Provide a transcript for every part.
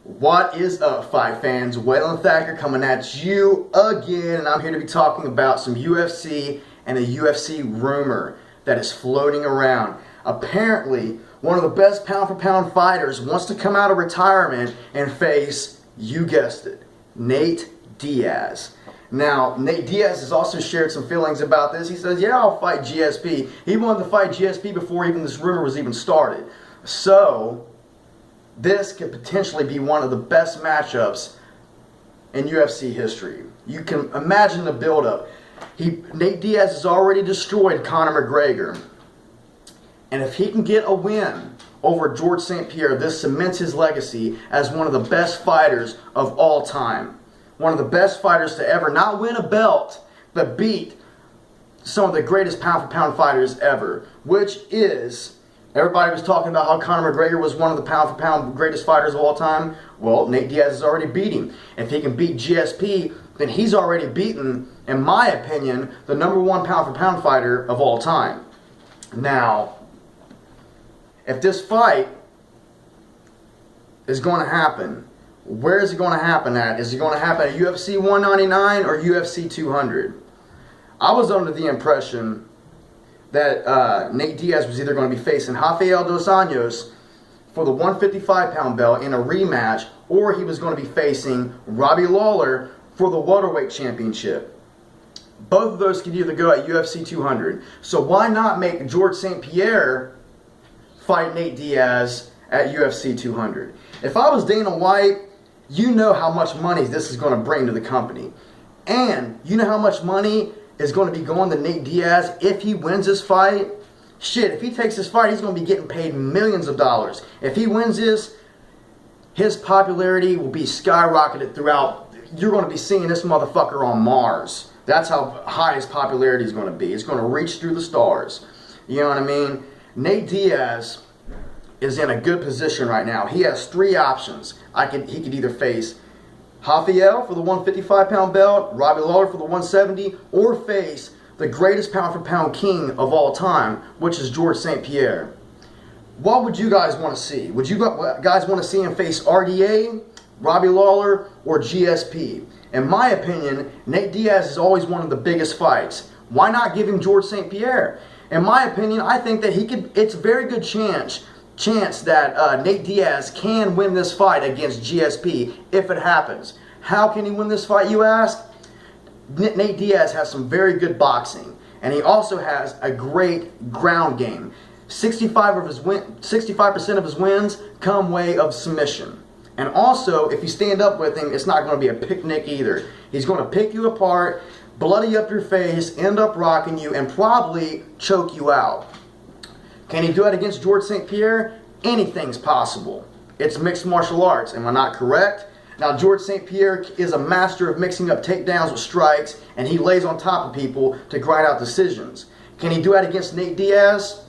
What is up, fight fans? Waylon Thacker coming at you again, and I'm here to be talking about some UFC and a UFC rumor that is floating around. Apparently, one of the best pound-for-pound fighters wants to come out of retirement and face, you guessed it, Nate Diaz. Now, Nate Diaz has also shared some feelings about this. He says, yeah, I'll fight GSP. He wanted to fight GSP before even this rumor was even started. So, this could potentially be one of the best matchups in UFC history. You can imagine the buildup. Nate Diaz has already destroyed Conor McGregor. And if he can get a win over George St. Pierre, this cements his legacy as one of the best fighters of all time. One of the best fighters to ever not win a belt, but beat some of the greatest pound-for-pound fighters ever. Which is, everybody was talking about how Conor McGregor was one of the pound-for-pound greatest fighters of all time. Well, Nate Diaz has already beat him. If he can beat GSP, then he's already beaten, in my opinion, the #1 pound-for-pound fighter of all time. Now, if this fight is going to happen, where is it going to happen at? Is it going to happen at UFC 199 or UFC 200? I was under the impression that Nate Diaz was either going to be facing Rafael dos Anjos for the 155-pound belt in a rematch, or he was going to be facing Robbie Lawler for the welterweight championship. Both of those could either go at UFC 200. So why not make George St. Pierre fight Nate Diaz at UFC 200? If I was Dana White, you know how much money this is going to bring to the company. And you know how much money is going to be going to Nate Diaz if he wins this fight? Shit, if he takes this fight, he's going to be getting paid millions of dollars. If he wins this, his popularity will be skyrocketed throughout. You're going to be seeing this motherfucker on Mars. That's how high his popularity is going to be. It's going to reach through the stars. You know what I mean? Nate Diaz is in a good position right now. He has three options. He could either face Rafael for the 155-pound belt, Robbie Lawler for the 170, or face the greatest pound-for-pound king of all time, which is George St. Pierre. What would you guys want to see? Would you guys want to see him face RDA, Robbie Lawler, or GSP? In my opinion, Nate Diaz is always one of the biggest fights. Why not give him George St. Pierre? In my opinion, I think that it's a very good chance that Nate Diaz can win this fight against GSP if it happens. How can he win this fight, you ask? Nate Diaz has some very good boxing, and he also has a great ground game. 65% of his wins come way of submission. And also, if you stand up with him, it's not going to be a picnic either. He's going to pick you apart, bloody up your face, end up rocking you, and probably choke you out. Can he do it against George St. Pierre? Anything's possible. It's mixed martial arts. Am I not correct? Now, George St. Pierre is a master of mixing up takedowns with strikes, and he lays on top of people to grind out decisions. Can he do that against Nate Diaz?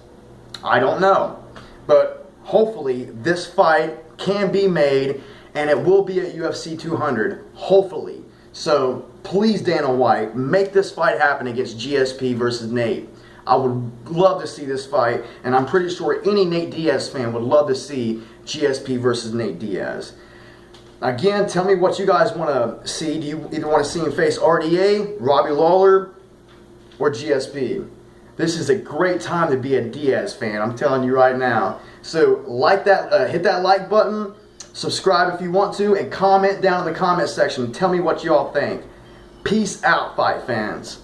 I don't know. But hopefully, this fight can be made, and it will be at UFC 200. Hopefully. So, please, Dana White, make this fight happen against GSP versus Nate. I would love to see this fight, and I'm pretty sure any Nate Diaz fan would love to see GSP versus Nate Diaz. Again, tell me what you guys want to see. Do you either want to see him face RDA, Robbie Lawler, or GSP? This is a great time to be a Diaz fan, I'm telling you right now. So like that, hit that like button, subscribe if you want to, and comment down in the comment section. Tell me what y'all think. Peace out, fight fans.